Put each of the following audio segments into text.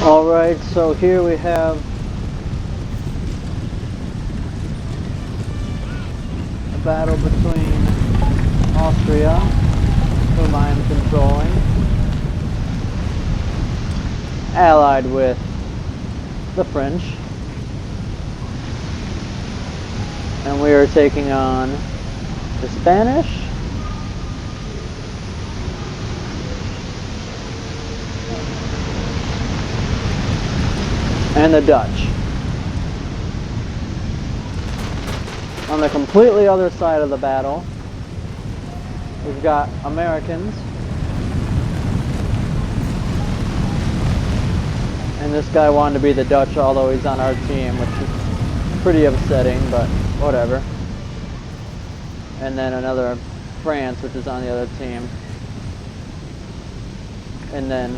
Alright, so here we have a battle between Austria, whom I am controlling, allied with the French, and we are taking on the Spanish, and the Dutch. On the completely other side of the battle, we've got Americans, and this guy wanted to be the Dutch, although he's on our team, which is pretty upsetting, but whatever. And then another France, which is on the other team. And then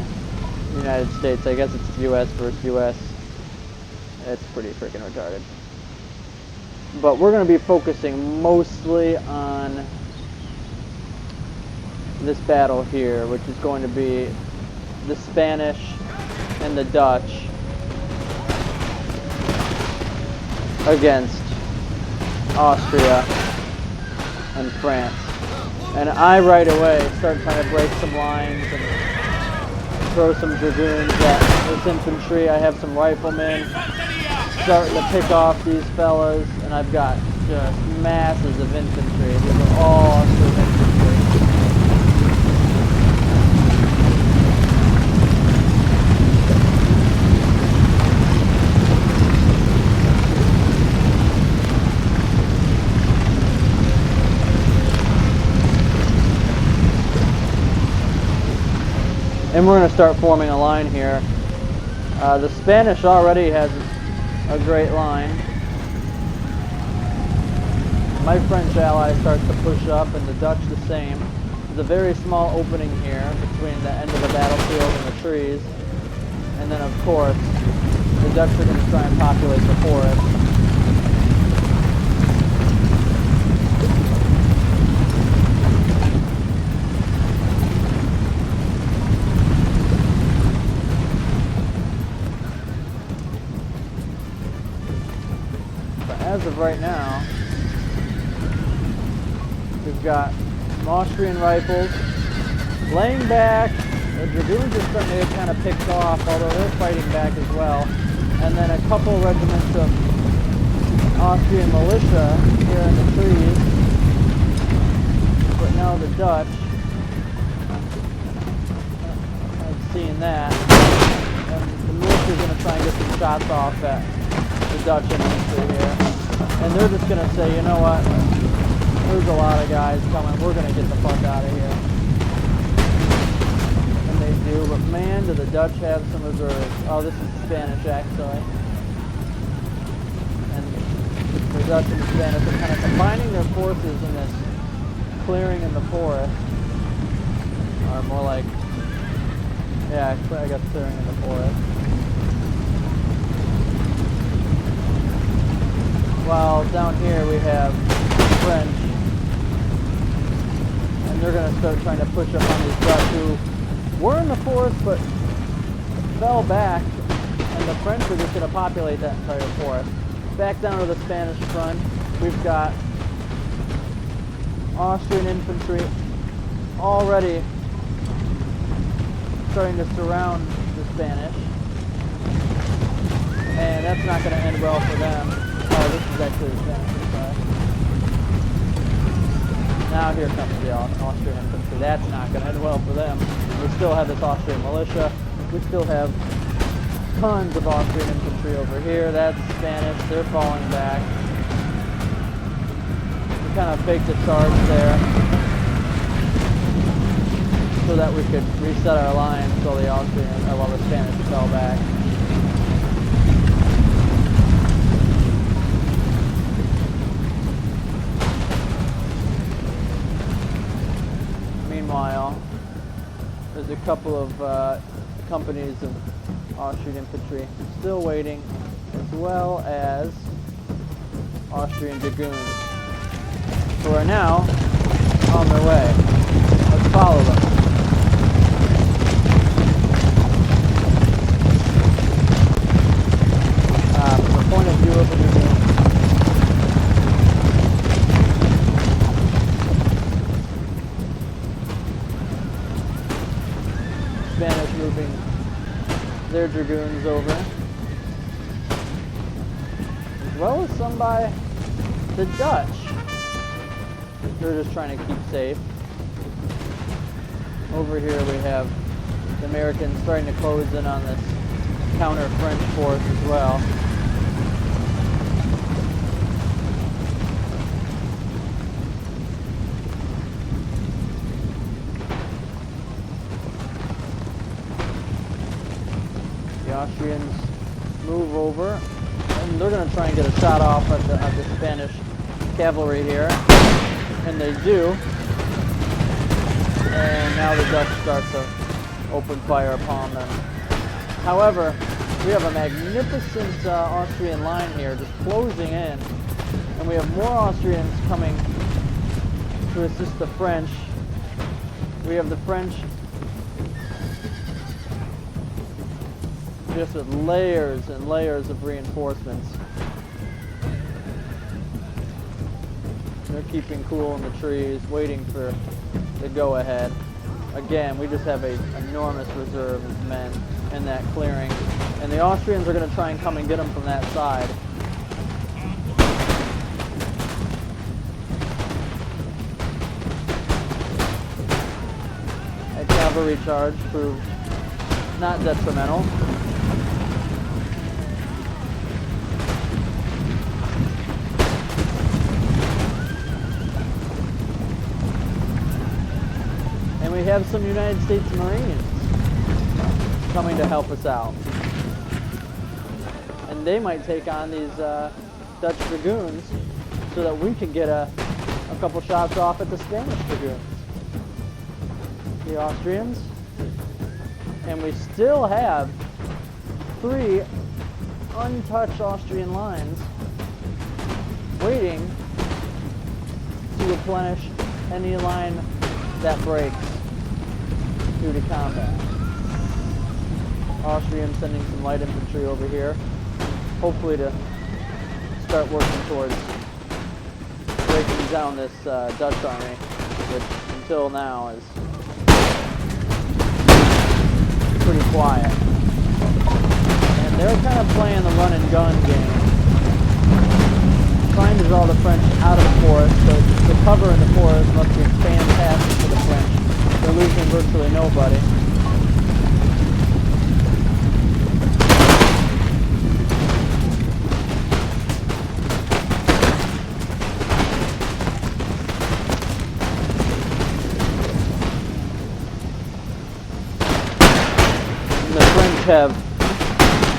United States, I guess it's US versus US. It's pretty freaking retarded. But we're going to be focusing mostly on this battle here, which is going to be the Spanish and the Dutch against Austria and France. And I right away start trying to break some lines and throw some dragoons at this infantry. I have some riflemen starting to pick off these fellas, and I've got just masses of infantry. These are all Austrian infantry. And we're going to start forming a line here. The Spanish already has a great line. My French ally starts to push up, and the Dutch the same. There's a very small opening here between the end of the battlefield and the trees. And then, of course, the Dutch are going to try and populate the forest. As of right now, we've got some Austrian rifles laying back. The dragoons are starting to get kind of picked off, although they're fighting back as well. And then a couple regiments of Austrian militia here in the trees. But now the Dutch, I've seen that. And the militia is going to try and get some shots off at the Dutch infantry here. And they're just going to say, you know what, there's a lot of guys coming, we're going to get the fuck out of here. And they do, but man, do the Dutch have some reserves. Oh, this is Spanish, actually. And the Dutch and the Spanish are kind of combining their forces in this clearing in the forest. Or more like, yeah, I guess clearing in the forest. While down here we have French, and they're going to start trying to push up on these Dutch who were in the forest but fell back, and the French are just going to populate that entire forest. Back down to the Spanish front, we've got Austrian infantry already starting to surround the Spanish, and that's not going to end well for them. Oh, this is actually the Spanish side. Now here comes the Austrian infantry. That's not going to end well for them. We still have this Austrian militia. We still have tons of Austrian infantry over here. That's Spanish. They're falling back. We kind of faked a charge there so that we could reset our lines while the Spanish fell back. Meanwhile, there's a couple of companies of Austrian infantry still waiting, as well as Austrian dragoons, who are now on their way. Let's follow them. Spanish moving their dragoons over, as well as some by the Dutch. They're just trying to keep safe. Over here we have the Americans starting to close in on this counter French force as well. The Austrians move over, and they're going to try and get a shot off at the Spanish cavalry here, and they do. And now the Dutch start to open fire upon them. However, we have a magnificent Austrian line here just closing in, and we have more Austrians coming to assist the French. We have the French just with layers and layers of reinforcements. They're keeping cool in the trees, waiting for the go-ahead. Again, we just have an enormous reserve of men in that clearing, and the Austrians are going to try and come and get them from that side. A cavalry charge proved not detrimental. And we have some United States Marines coming to help us out. And they might take on these Dutch dragoons so that we can get a couple shots off at the Spanish dragoons. The Austrians. And we still have 3 untouched Austrian lines waiting to replenish any line that breaks due to combat. Austrians sending some light infantry over here, hopefully to start working towards breaking down this Dutch army, which until now is pretty quiet. And they're kind of playing the run and gun game, trying to draw the French out of the forest, so the cover in the forest must be fantastic for the French. They're losing virtually nobody. And the French have,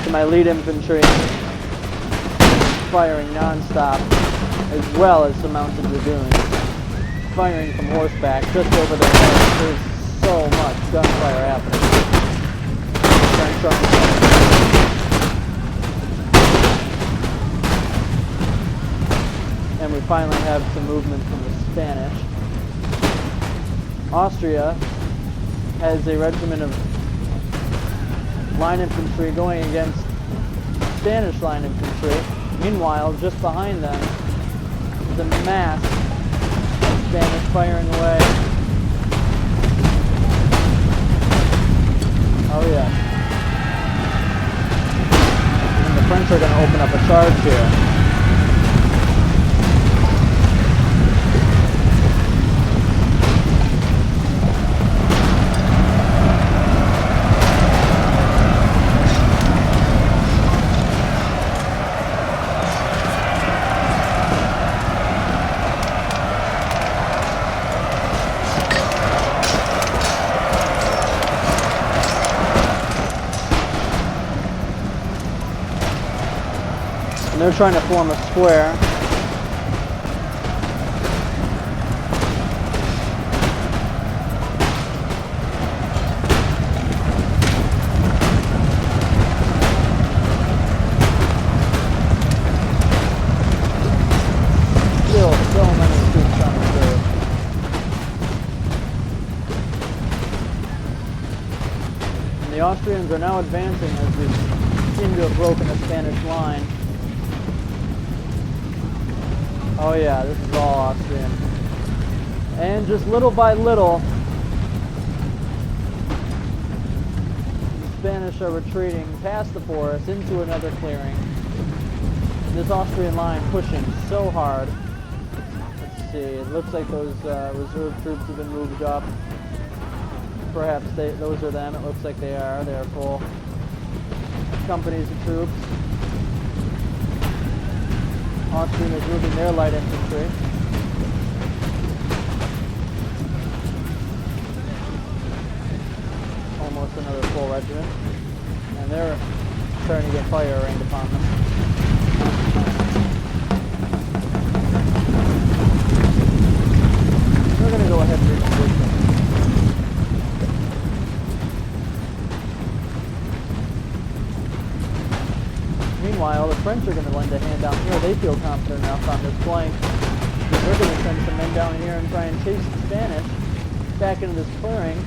to my lead infantry, firing non-stop, as well as some mounted dragoons firing from horseback just over their heads. There's so much gunfire happening. French army. And we finally have some movement from the Spanish. Austria has a regiment of line infantry going against Spanish line infantry. Meanwhile, just behind them is a mass of Spanish firing away. Oh yeah. And the French are going to open up a charge here. They're trying to form a square. Still so many troops on the field. And the Austrians are now advancing as we seem to have broken the Spanish line. Oh yeah, this is all Austrian. And just little by little, Spanish are retreating past the forest into another clearing. This Austrian line pushing so hard. Let's see, it looks like those reserve troops have been moved up. Perhaps those are them. It looks like they are. They are full companies of troops. Austrian is moving their light infantry. Almost another full regiment. And they're starting to get fire rained upon them. We're going to go ahead and reposition. Meanwhile, the French are going to lend a hand down here. They feel confident enough on this flank. They're going to send some men down here and try and chase the Spanish back into this clearing.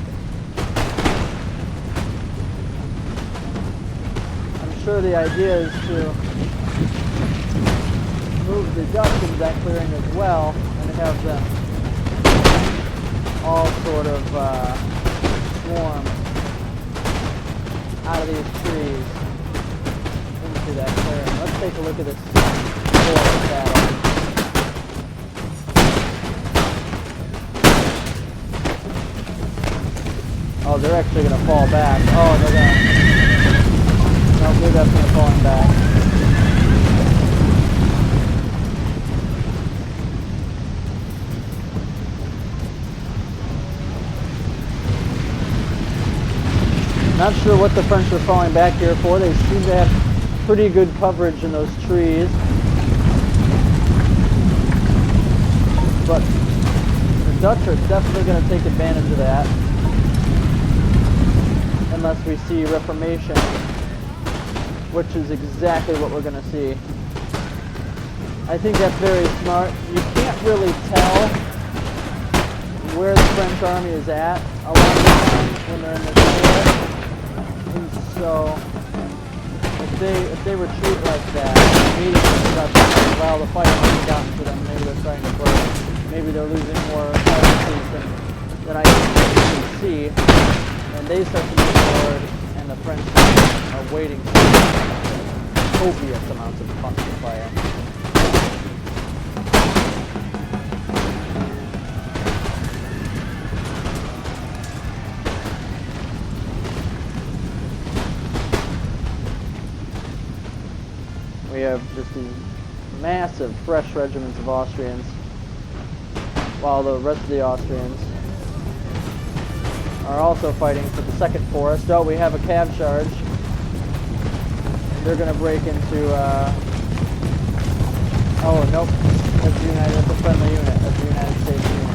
I'm sure the idea is to move the Dutch into that clearing as well and have them all sort of swarm out of these trees into that clearing. Let's take a look at this forest battle. Oh, they're actually going to fall back. Oh, they're going to... No, they're definitely falling back. Not sure what the French are falling back here for. They seem to have pretty good coverage in those trees. But the Dutch are definitely going to take advantage of that. Unless we see reformation, which is exactly what we're going to see. I think that's very smart. You can't really tell where the French army is at a lot of the time when they're in this area. And so, if they retreat like that, immediately, well, the fight hasn't gotten to them. Maybe they're starting to break. Maybe they're losing more casualties than I can see. And they start to move forward, and the French are waiting for copious amounts of constant fire. We have just these massive, fresh regiments of Austrians, while the rest of the Austrians are also fighting for the second forest. Oh, we have a cav charge. They're going to break into... Oh, nope. That's the United. That's a friendly unit. That's the United States unit.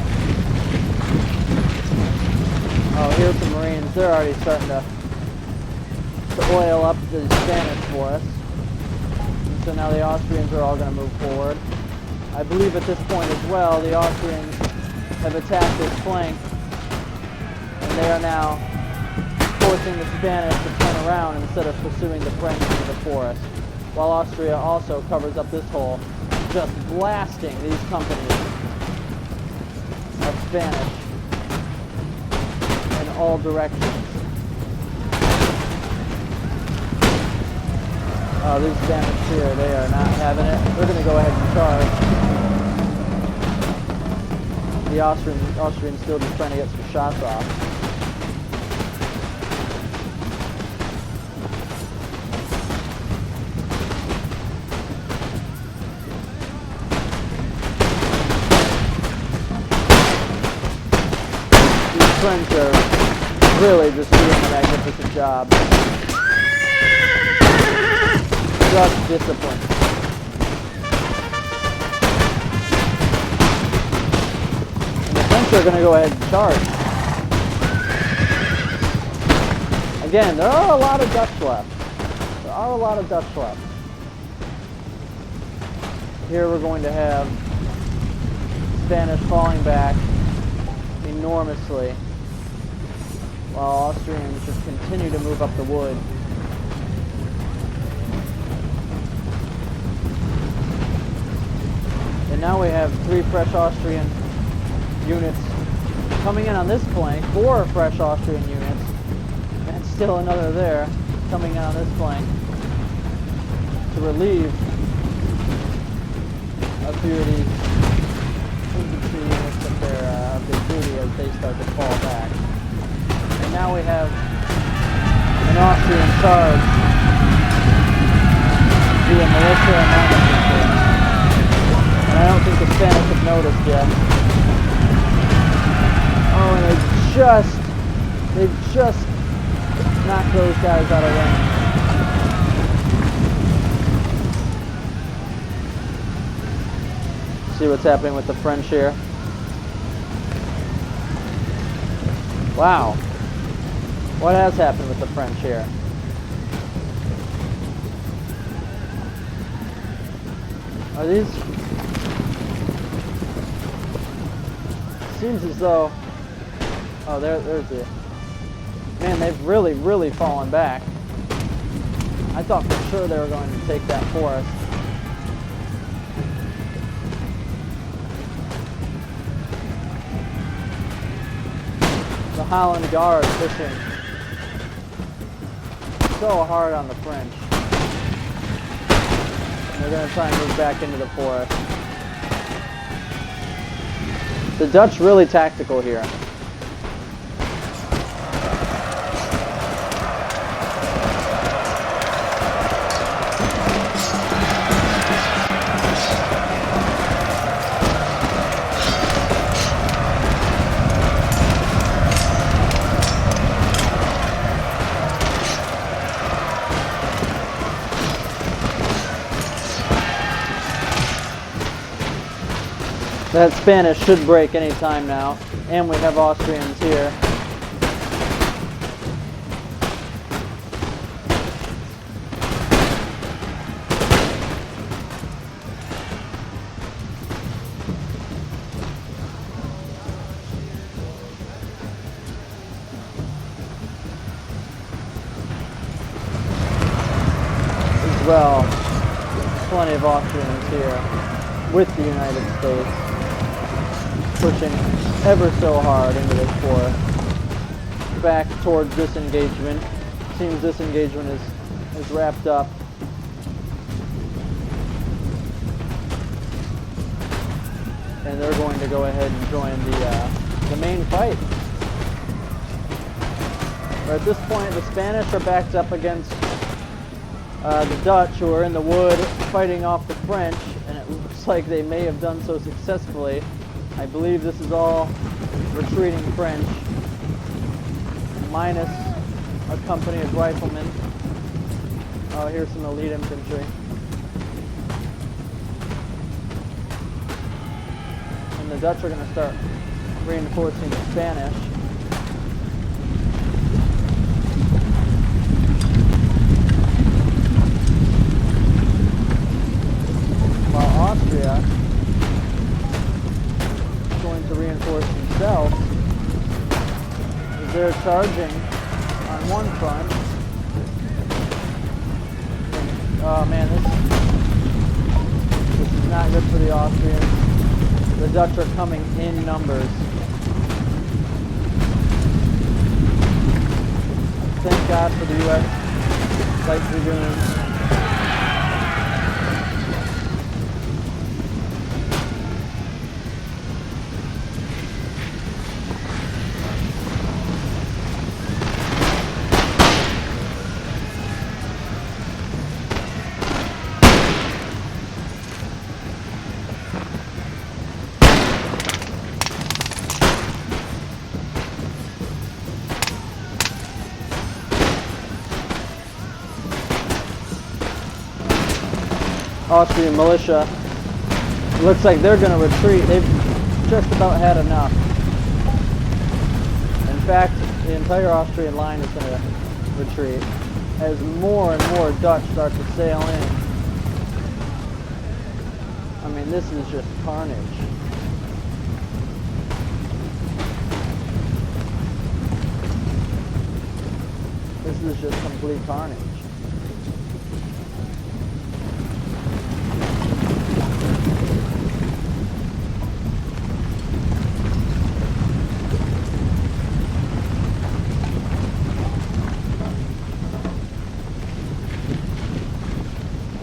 Oh, here's the Marines. They're already starting to oil up the Spanish for us. And so now the Austrians are all going to move forward. I believe at this point as well, the Austrians have attacked this flank. And they are now forcing the Spanish to turn around instead of pursuing the French into the forest, while Austria also covers up this hole, just blasting these companies of Spanish in all directions. Oh, these Spanish here, they are not having it. They're going to go ahead and charge. The Austrians still just trying to get some shots off. The French are really just doing a magnificent job. Just discipline. And the French are going to go ahead and charge. Again, there are a lot of Dutch left. There are a lot of Dutch left. Here we're going to have Spanish falling back enormously, while Austrians just continue to move up the wood. And now we have 3 fresh Austrian units coming in on this flank, 4 fresh Austrian units, and still another there. coming in on this flank to relieve a few of these infantry units of their duty as they start to fall back. And now we have an Austrian charge via militia and non-infantry. And I don't think the Spanish have noticed yet. Oh, and they've just knocked those guys out of range. See what's happening with the French here. Wow. What has happened with the French here? Are these... Seems as though... Oh, there's the... Man, they've really fallen back. I thought for sure they were going to take that forest. The Holland Guard pushing so hard on the French. And they're going to try and move back into the forest. The Dutch really tactical here. That Spanish should break any time now, and we have Austrians here. As well, plenty of Austrians here with the United States, pushing ever so hard into this forest, back towards disengagement. Seems disengagement is wrapped up. And they're going to go ahead and join the main fight. But at this point, the Spanish are backed up against the Dutch, who are in the wood fighting off the French, and it looks like they may have done so successfully. I believe this is all retreating French, minus a company of riflemen. Oh, here's some elite infantry. And the Dutch are going to start reinforcing the Spanish. While Austria to reinforce themselves as they're charging on one front. Oh man, this is not good for the Austrians. The Dutch are coming in numbers. Thank God for the U.S. Light Dragoons. Austrian militia. Looks like they're going to retreat. They've just about had enough. In fact, the entire Austrian line is going to retreat as more and more Dutch start to sail in. I mean, this is just carnage. This is just complete carnage.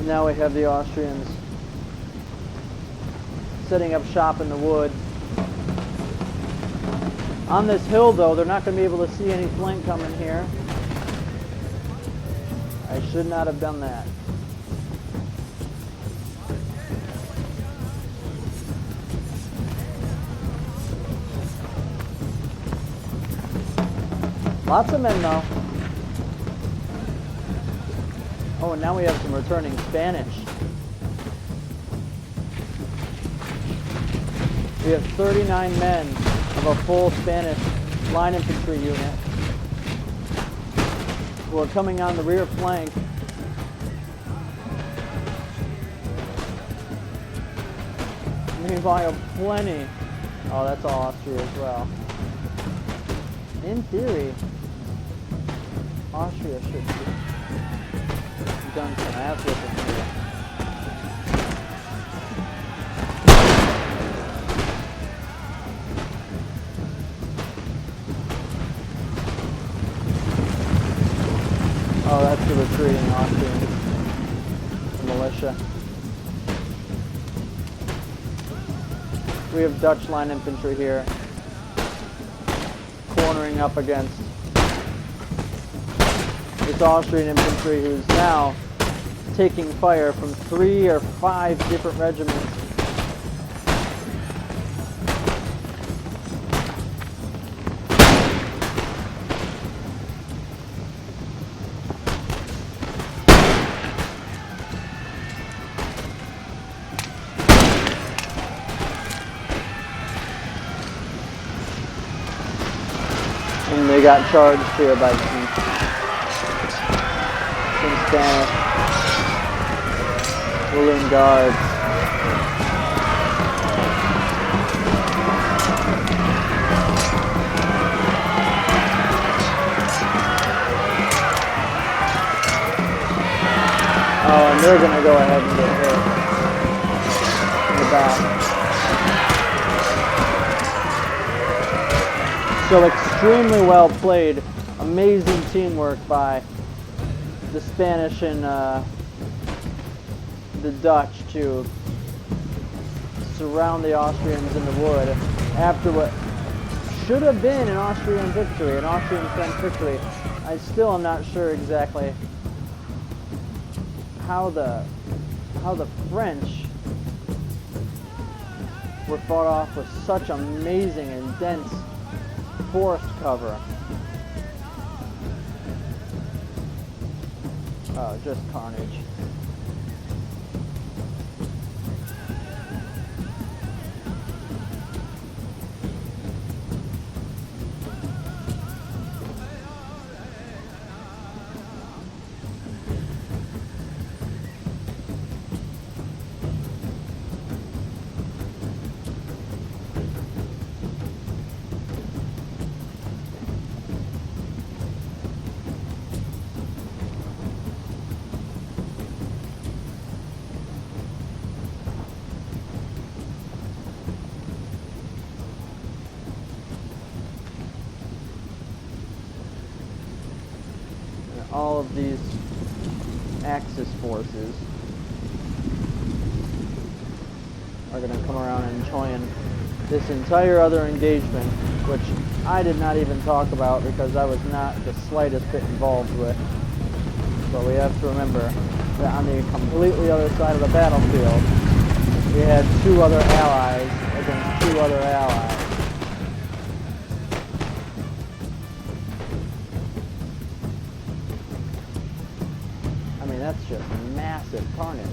Now we have the Austrians setting up shop in the wood. On this hill, though, they're not going to be able to see any flank coming here. I should not have done that. Lots of men, though. Oh, and now we have some returning Spanish. We have 39 men of a full Spanish line infantry unit who are coming on the rear flank. Meanwhile, plenty. Oh, that's all Austria as well. In theory, Austria should be done some ass whipping here. Oh, that's the retreating Austrian militia. We have Dutch line infantry here, cornering up against this Austrian infantry, who's now taking fire from 3 or 5 different regiments. And they got charged here by some Spanish balloon guards. Oh, and they're going to go ahead and get hit in the back. So extremely well played, amazing teamwork by the Spanish and the Dutch to surround the Austrians in the wood after what should have been an Austrian victory, an Austrian-French victory. I still am not sure exactly how the French were fought off with such amazing and dense forest cover. Oh, just carnage. All of these Axis forces are going to come around and join this entire other engagement, which I did not even talk about because I was not the slightest bit involved with. But we have to remember that on the completely other side of the battlefield, we had 2 other allies against 2 other allies. That's just massive carnage.